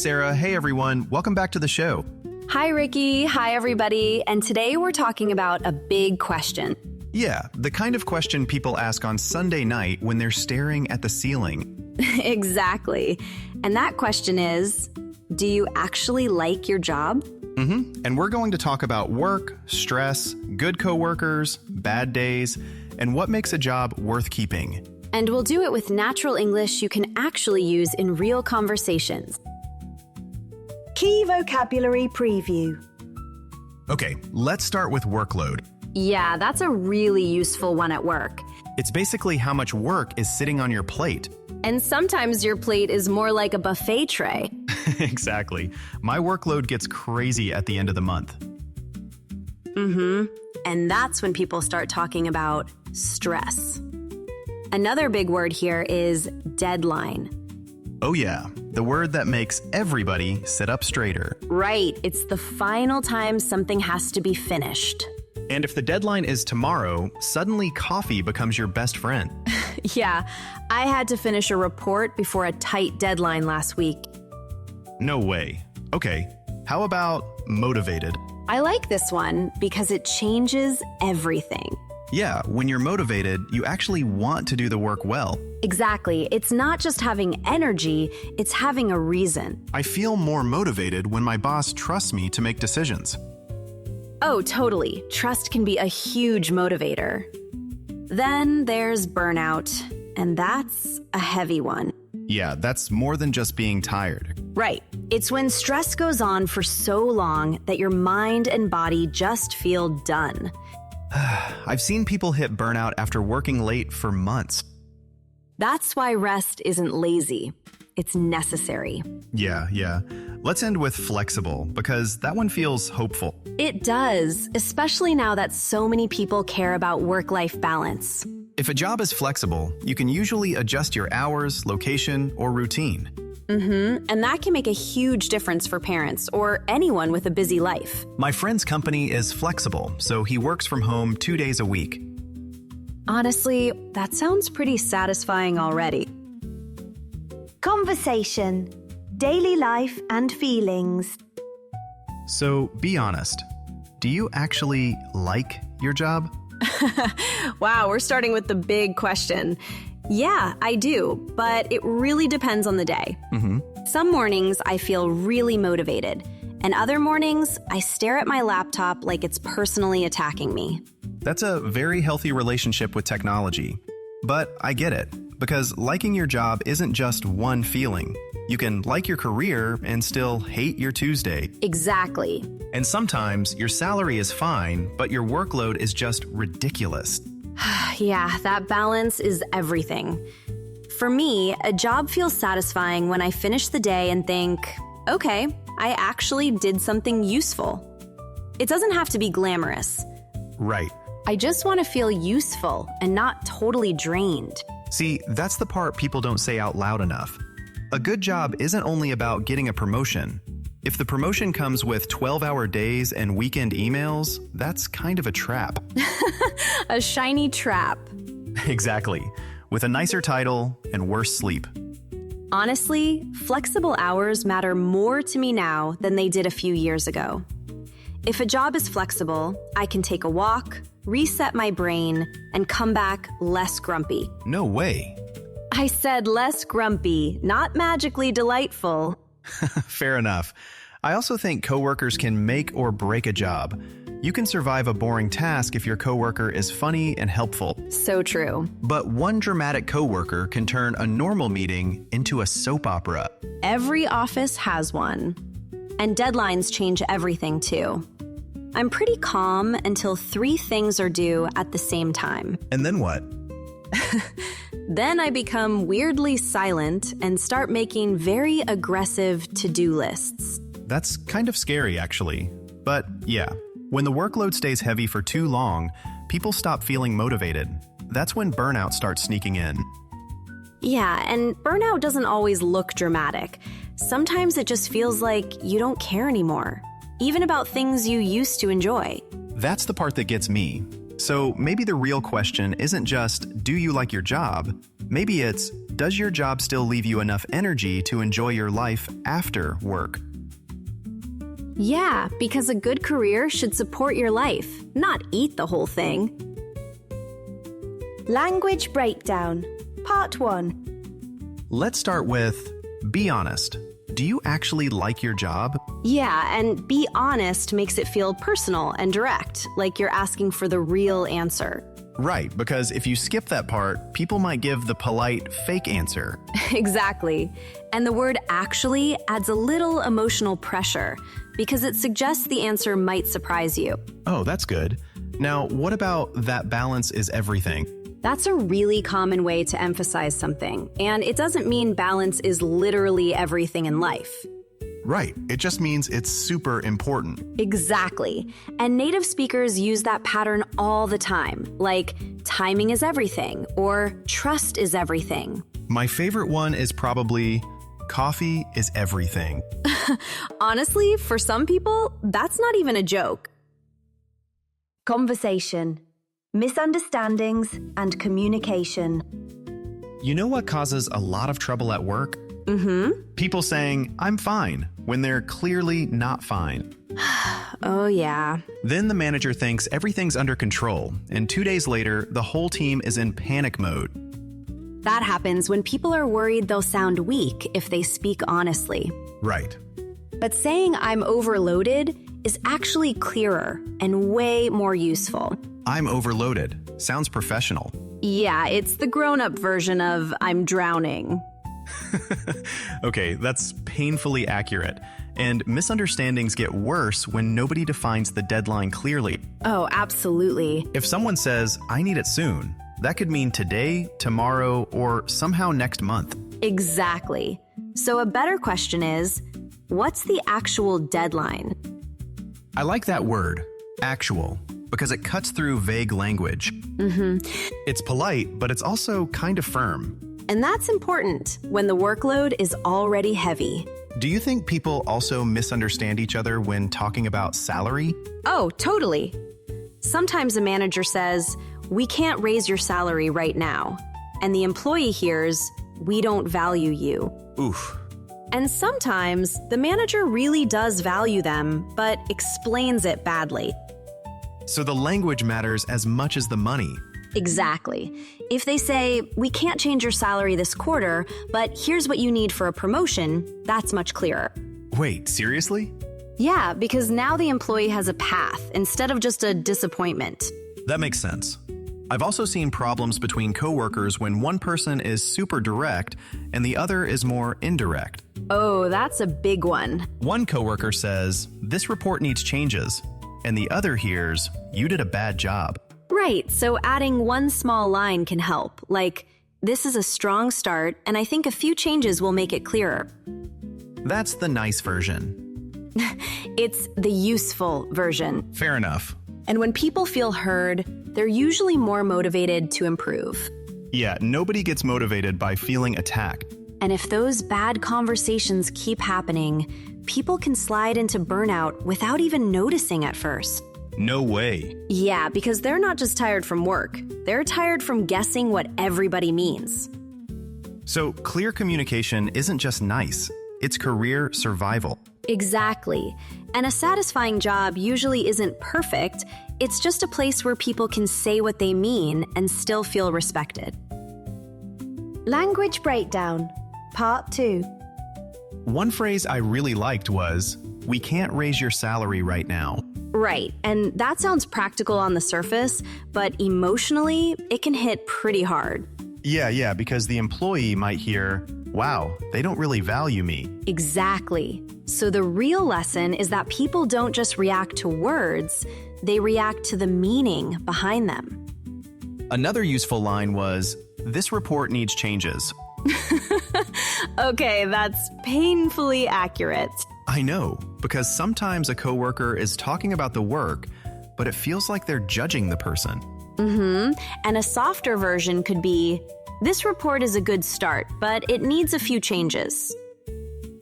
Sarah. Hey, everyone. Welcome back to the show. Hi, Ricky. Hi, everybody. And today we're talking about a big question. Yeah, the kind of question people ask on Sunday night when they're staring at the ceiling. Exactly. And that question is, do you actually like your job? And we're going to talk about work, stress, good coworkers, bad days, and what makes a job worth keeping. And we'll do it with natural English you can actually use in real conversations. Key vocabulary preview. Okay, let's start with workload. Yeah, that's a really useful one at work. It's basically how much work is sitting on your plate. And sometimes your plate is more like a buffet tray. Exactly. My workload gets crazy at the end of the month. And that's when people start talking about stress. Another big word here is deadline. Oh yeah, the word that makes everybody sit up straighter. Right, it's the final time something has to be finished. And if the deadline is tomorrow, suddenly coffee becomes your best friend. Yeah, I had to finish a report before a tight deadline last week. No way. Okay, how about motivated? I like this one because it changes everything. Yeah, when you're motivated, you actually want to do the work well. Exactly. It's not just having energy, it's having a reason. I feel more motivated when my boss trusts me to make decisions. Oh, totally. Trust can be a huge motivator. Then there's burnout, and that's a heavy one. Yeah, that's more than just being tired. Right. It's when stress goes on for so long that your mind and body just feel done. I've seen people hit burnout after working late for months. That's why rest isn't lazy. It's necessary. Yeah. Let's end with flexible, because that one feels hopeful. It does, especially now that so many people care about work-life balance. If a job is flexible, you can usually adjust your hours, location, or routine. And that can make a huge difference for parents or anyone with a busy life. My friend's company is flexible, so he works from home 2 days a week. Honestly, that sounds pretty satisfying already. Conversation. Daily life and feelings. So be honest. Do you actually like your job? Wow, we're starting with the big question. Yeah, I do, but it really depends on the day. Some mornings I feel really motivated, and other mornings I stare at my laptop like it's personally attacking me. That's a very healthy relationship with technology. But I get it, because liking your job isn't just one feeling. You can like your career and still hate your Tuesday. Exactly. And sometimes your salary is fine, but your workload is just ridiculous. Yeah, that balance is everything. For me, a job feels satisfying when I finish the day and think, okay, I actually did something useful. It doesn't have to be glamorous. Right. I just want to feel useful and not totally drained. See, that's the part people don't say out loud enough. A good job isn't only about getting a promotion. If the promotion comes with 12-hour days and weekend emails, that's kind of a trap. A shiny trap. Exactly. With a nicer title and worse sleep. Honestly, flexible hours matter more to me now than they did a few years ago. If a job is flexible, I can take a walk, reset my brain, and come back less grumpy. No way. I said less grumpy, not magically delightful. Fair enough. I also think coworkers can make or break a job. You can survive a boring task if your coworker is funny and helpful. So true. But one dramatic coworker can turn a normal meeting into a soap opera. Every office has one. And deadlines change everything too. I'm pretty calm until 3 things are due at the same time. And then what? Then I become weirdly silent and start making very aggressive to-do lists. That's kind of scary, actually. But yeah, when the workload stays heavy for too long, people stop feeling motivated. That's when burnout starts sneaking in. Yeah, and burnout doesn't always look dramatic. Sometimes it just feels like you don't care anymore, even about things you used to enjoy. That's the part that gets me. So maybe the real question isn't just, do you like your job? Maybe it's, does your job still leave you enough energy to enjoy your life after work? Yeah, because a good career should support your life, not eat the whole thing. Language breakdown. Part 1. Let's start with, be honest. Do you actually like your job? Yeah, and be honest makes it feel personal and direct, like you're asking for the real answer. Right, because if you skip that part, people might give the polite fake answer. Exactly. And the word actually adds a little emotional pressure because it suggests the answer might surprise you. Oh, that's good. Now, what about that balance is everything? That's a really common way to emphasize something, and it doesn't mean balance is literally everything in life. Right, it just means it's super important. Exactly. And native speakers use that pattern all the time, like timing is everything or trust is everything. My favorite one is probably coffee is everything. Honestly, for some people, that's not even a joke. Conversation. Misunderstandings and communication. You know what causes a lot of trouble at work? People saying, I'm fine, when they're clearly not fine. Oh, yeah. Then the manager thinks everything's under control, and 2 days later, the whole team is in panic mode. That happens when people are worried they'll sound weak if they speak honestly. Right. But saying I'm overloaded is actually clearer and way more useful. I'm overloaded. Sounds professional. Yeah, it's the grown-up version of I'm drowning. Okay, that's painfully accurate. And misunderstandings get worse when nobody defines the deadline clearly. Oh, absolutely. If someone says, I need it soon, that could mean today, tomorrow, or somehow next month. Exactly. So a better question is, what's the actual deadline? I like that word, actual, because it cuts through vague language. It's polite, but it's also kind of firm. And that's important when the workload is already heavy. Do you think people also misunderstand each other when talking about salary? Oh, totally. Sometimes a manager says, we can't raise your salary right now. And the employee hears, we don't value you. Oof. And sometimes the manager really does value them, but explains it badly. So the language matters as much as the money. Exactly. If they say, we can't change your salary this quarter, but here's what you need for a promotion, that's much clearer. Wait, seriously? Yeah, because now the employee has a path instead of just a disappointment. That makes sense. I've also seen problems between coworkers when one person is super direct and the other is more indirect. Oh, that's a big one. One coworker says, this report needs changes, and the other hears, you did a bad job. Right, so adding one small line can help, like, this is a strong start, and I think a few changes will make it clearer. That's the nice version. It's the useful version. Fair enough. And when people feel heard, they're usually more motivated to improve. Yeah, nobody gets motivated by feeling attacked. And if those bad conversations keep happening, people can slide into burnout without even noticing at first. No way. Yeah, because they're not just tired from work. They're tired from guessing what everybody means. So clear communication isn't just nice, it's career survival. Exactly. And a satisfying job usually isn't perfect. It's just a place where people can say what they mean and still feel respected. Language breakdown. Part 2. One phrase I really liked was, we can't raise your salary right now. Right, and that sounds practical on the surface, but emotionally, it can hit pretty hard. Yeah, because the employee might hear, wow, they don't really value me. Exactly. So the real lesson is that people don't just react to words, they react to the meaning behind them. Another useful line was, this report needs changes. Okay, that's painfully accurate. I know, because sometimes a coworker is talking about the work, but it feels like they're judging the person. And a softer version could be, this report is a good start, but it needs a few changes.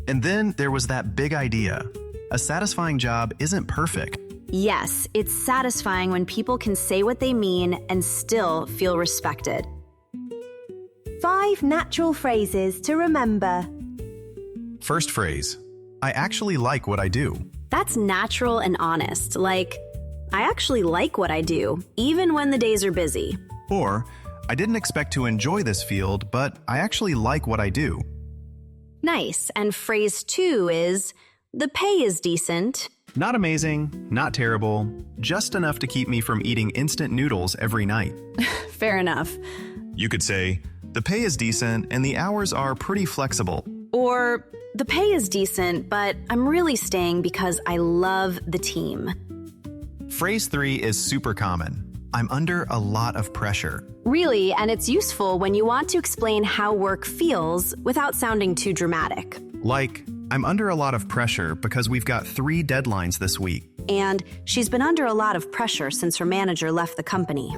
And then there was that big idea. A satisfying job isn't perfect. Yes, it's satisfying when people can say what they mean and still feel respected. 5 natural phrases to remember. First phrase, I actually like what I do. That's natural and honest, like, I actually like what I do, even when the days are busy. Or, I didn't expect to enjoy this field, but I actually like what I do. Nice. And phrase 2 is, the pay is decent. Not amazing, not terrible, just enough to keep me from eating instant noodles every night. Fair enough. You could say, the pay is decent and the hours are pretty flexible. Or, the pay is decent, but I'm really staying because I love the team. Phrase 3 is super common. I'm under a lot of pressure. Really, and it's useful when you want to explain how work feels without sounding too dramatic. Like, I'm under a lot of pressure because we've got 3 deadlines this week. And she's been under a lot of pressure since her manager left the company.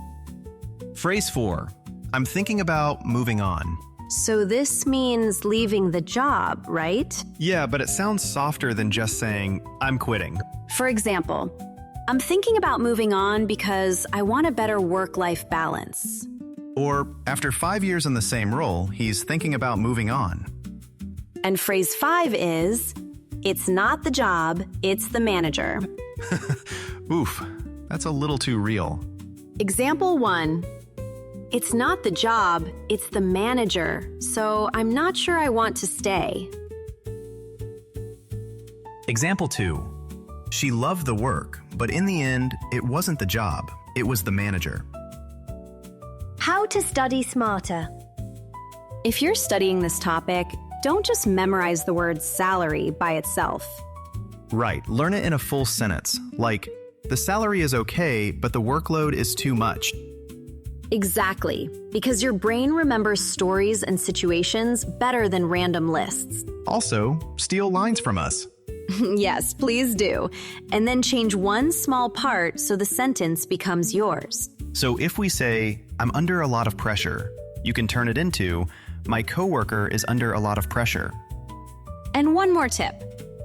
Phrase 4, I'm thinking about moving on. So this means leaving the job, right? Yeah, but it sounds softer than just saying, I'm quitting. For example, I'm thinking about moving on because I want a better work-life balance. Or, after 5 years in the same role, he's thinking about moving on. And phrase 5 is, it's not the job, it's the manager. Oof, that's a little too real. Example 1. It's not the job, it's the manager, so I'm not sure I want to stay. Example 2. She loved the work, but in the end, it wasn't the job, it was the manager. How to study smarter. If you're studying this topic, don't just memorize the word salary by itself. Right, learn it in a full sentence, like, the salary is okay, but the workload is too much. Exactly, because your brain remembers stories and situations better than random lists. Also, steal lines from us. Yes, please do. And then change one small part so the sentence becomes yours. So if we say, I'm under a lot of pressure, you can turn it into, my coworker is under a lot of pressure. And one more tip.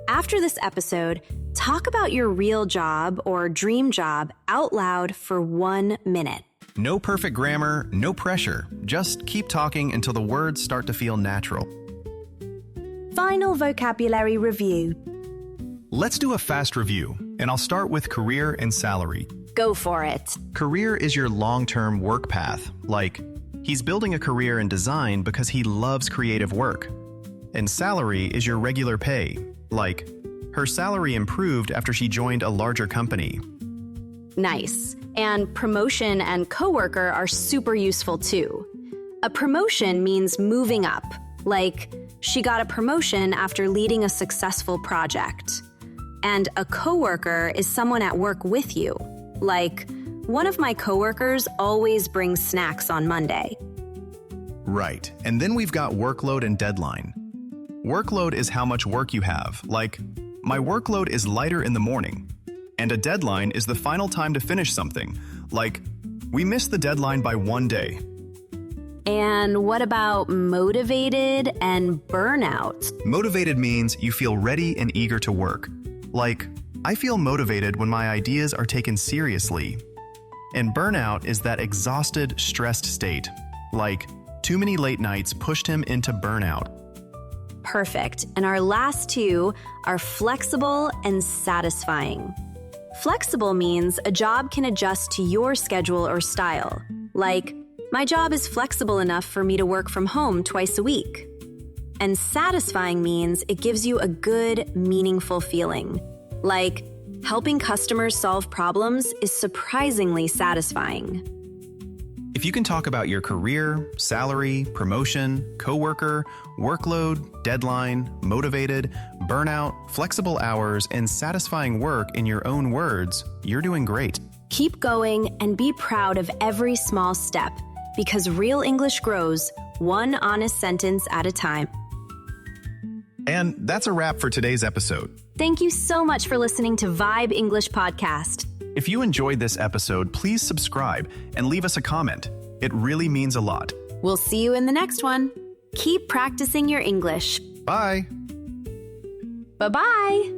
After this episode, talk about your real job or dream job out loud for 1 minute. No perfect grammar, no pressure. Just keep talking until the words start to feel natural. Final vocabulary review. Let's do a fast review, and I'll start with career and salary. Go for it. Career is your long-term work path, like, he's building a career in design because he loves creative work. And salary is your regular pay, like, her salary improved after she joined a larger company. Nice. And promotion and coworker are super useful too. A promotion means moving up, like, she got a promotion after leading a successful project. And a coworker is someone at work with you, like, one of my coworkers always brings snacks on Monday. Right, and then we've got workload and deadline. Workload is how much work you have, like, my workload is lighter in the morning. And a deadline is the final time to finish something, like, we missed the deadline by 1 day. And what about motivated and burnout? Motivated means you feel ready and eager to work. Like, I feel motivated when my ideas are taken seriously. And burnout is that exhausted, stressed state. Like, too many late nights pushed him into burnout. Perfect. And our last 2 are flexible and satisfying. Flexible means a job can adjust to your schedule or style. Like, my job is flexible enough for me to work from home twice a week. And satisfying means it gives you a good, meaningful feeling. Like, helping customers solve problems is surprisingly satisfying. If you can talk about your career, salary, promotion, coworker, workload, deadline, motivated, burnout, flexible hours, and satisfying work in your own words, you're doing great. Keep going and be proud of every small step, because real English grows one honest sentence at a time. And that's a wrap for today's episode. Thank you so much for listening to Vibe English Podcast. If you enjoyed this episode, please subscribe and leave us a comment. It really means a lot. We'll see you in the next one. Keep practicing your English. Bye. Bye-bye.